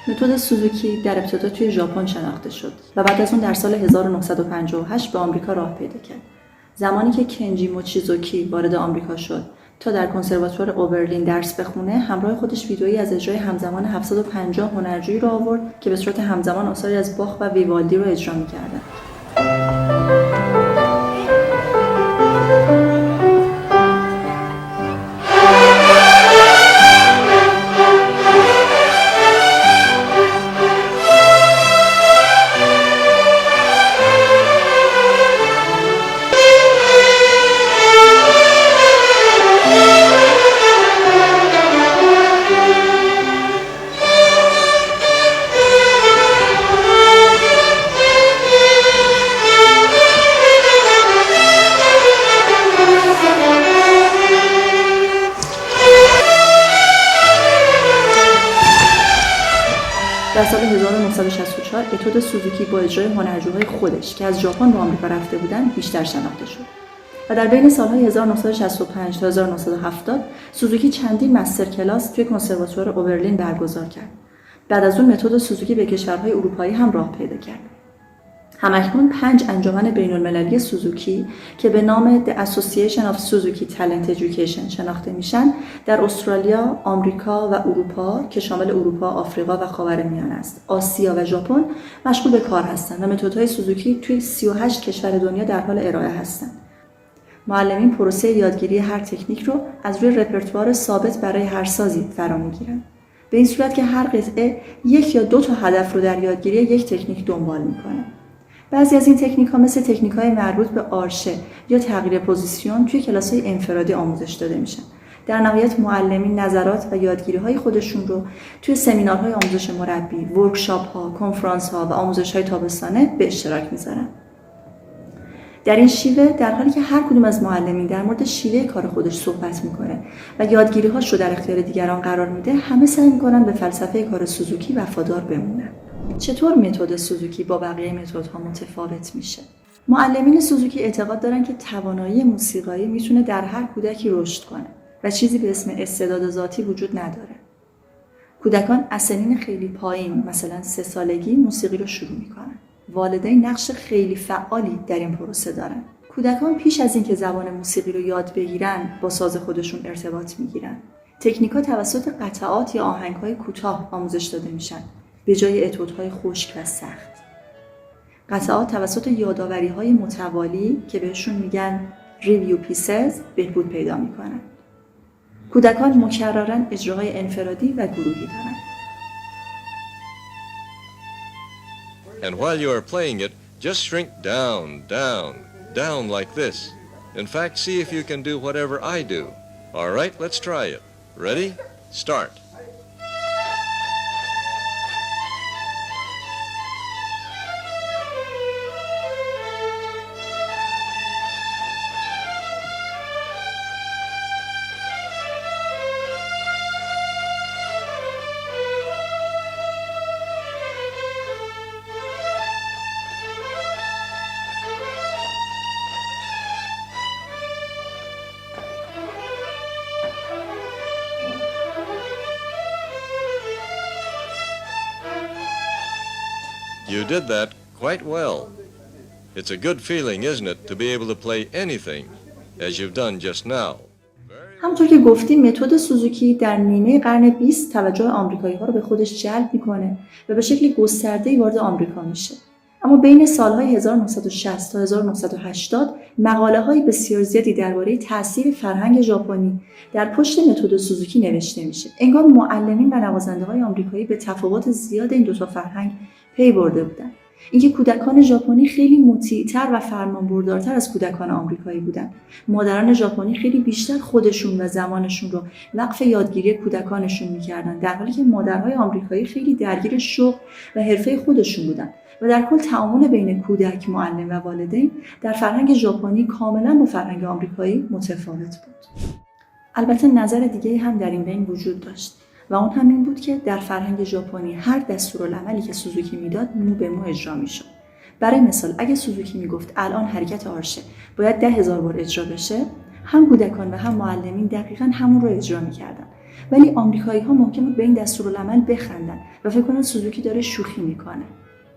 متد سوزوکی در ابتدا توی ژاپن شناخته شد و بعد از اون در سال 1958 به آمریکا راه پیدا کرد. زمانی که کنجی موچیزوکی وارد آمریکا شد تا در کنسرواتوار اوبرلین درس بخونه، همراه خودش ویدئویی از اجرای همزمان 750 هنرجویی رو آورد که به صورت همزمان آثاری از باخ و ویوالدی رو اجرا می‌کردند. در سال 1964 اتود سوزوکی با اجرای هنرجوهای خودش که از ژاپن به آمریکا رفته بودند بیشتر شناخته شد و در بین سالهای 1965 تا 1970 سوزوکی چندین مستر کلاس توی کنسرواتوار اوبرلین برگزار کرد. بعد از اون متد سوزوکی به کشورهای اروپایی هم راه پیدا کرد. همکنون 5 انجمن بین‌المللی سوزوکی که به نام The Association of Suzuki Talent Education شناخته میشن در استرالیا، آمریکا و اروپا که شامل اروپا، آفریقا و خاورمیانه است، آسیا و ژاپن مشغول به کار هستند و متدهای سوزوکی توی 38 کشور دنیا در حال ارائه هستند. معلمین پروسه یادگیری هر تکنیک رو از روی رپرتوار ثابت برای هر سازی فرا میگیرن، به این صورت که هر قطعه 1 یا 2 تا هدف رو در یادگیری یک تکنیک دنبال میکنه. بعضی از این تکنیک‌ها مثل تکنیک‌های مربوط به آرشه یا تغییر پوزیشن توی کلاس‌های انفرادی آموزش داده میشن. در نهایت معلمین نظرات و یادگیری‌های خودشون رو توی سمینارهای آموزش مربی، ورکشاپ‌ها، کنفرانس‌ها و آموزش‌های تابستانه به اشتراک میذارن. در این شیوه در حالی که هر کدوم از معلمین در مورد شیوه کار خودش صحبت میکنه و یادگیری‌هاش رو در اختیار دیگران قرار میده، همه سعی میکنن به فلسفه کار سوزوکی وفادار بمونن. چطور متد سوزوکی با بقیه متدها متفاوت میشه؟ معلمین سوزوکی اعتقاد دارن که توانایی موسیقایی میتونه در هر کودکی رشد کنه و چیزی به اسم استعداد ذاتی وجود نداره. کودکان از سنین خیلی پایین، مثلا 3 سالگی، موسیقی رو شروع میکنن. والدین نقش خیلی فعالی در این پروسه دارن. کودکان پیش از اینکه زبان موسیقی رو یاد بگیرن، با ساز خودشون ارتباط میگیرن. تکنیک‌ها توسط قطعات یا آهنگ‌های کوتاه آموزش داده میشن، به جای اتودهای خشک و سخت. قطعات توسط یادآوری‌های متوالی که بهشون میگن ریویو پیسز بهبود پیدا میکنن. کودکان مکرراً اجراهای انفرادی و گروهی دارن. And while you are playing it, just shrink down, down, down like this. In fact, see if you can do whatever I do. All right, let's try it. Ready? Start. You did that quite well. It's a good feeling, isn't it, to be able to play anything as you've done just now. همونطور که گفتیم متد سوزوکی در نیمه قرن 20 توجه آمریکایی‌ها رو به خودش جلب می‌کنه و به شکل گسترده‌ای وارد آمریکا میشه. اما بین سالهای 1960 تا 1980 مقاله‌های بسیار زیادی درباره تأثیر فرهنگ ژاپنی در پشت متد سوزوکی نوشته میشه. انگار معلمین و نوازنده‌های آمریکایی به تفاوت زیاد این 2 تا فرهنگ پی برده بودند. اینکه کودکان ژاپنی خیلی مطیع‌تر و فرمانبردارتر از کودکان آمریکایی بودند. مادران ژاپنی خیلی بیشتر خودشون و زمانشون رو وقف یادگیری کودکانشون می‌کردن، در حالی که مادرهای آمریکایی خیلی درگیر شغل و حرفه خودشون بودند. و در کل تعامل بین کودک، معلم و والدین در فرهنگ ژاپنی کاملا با فرهنگ آمریکایی متفاوت بود. البته نظر دیگه‌ای هم در این بین وجود داشت و اون هم این بود که در فرهنگ ژاپنی هر دستورالعملی که سوزوکی میداد مو به مو اجرا میشد. برای مثال اگه سوزوکی میگفت الان حرکت آرشه باید 10,000 بار اجرا بشه، هم کودکان و هم معلمین دقیقاً همون رو اجرا میکردن. ولی آمریکایی‌ها ممکن بود به این دستورالعمل بخندن و فکر کنن سوزوکی داره شوخی میکنه.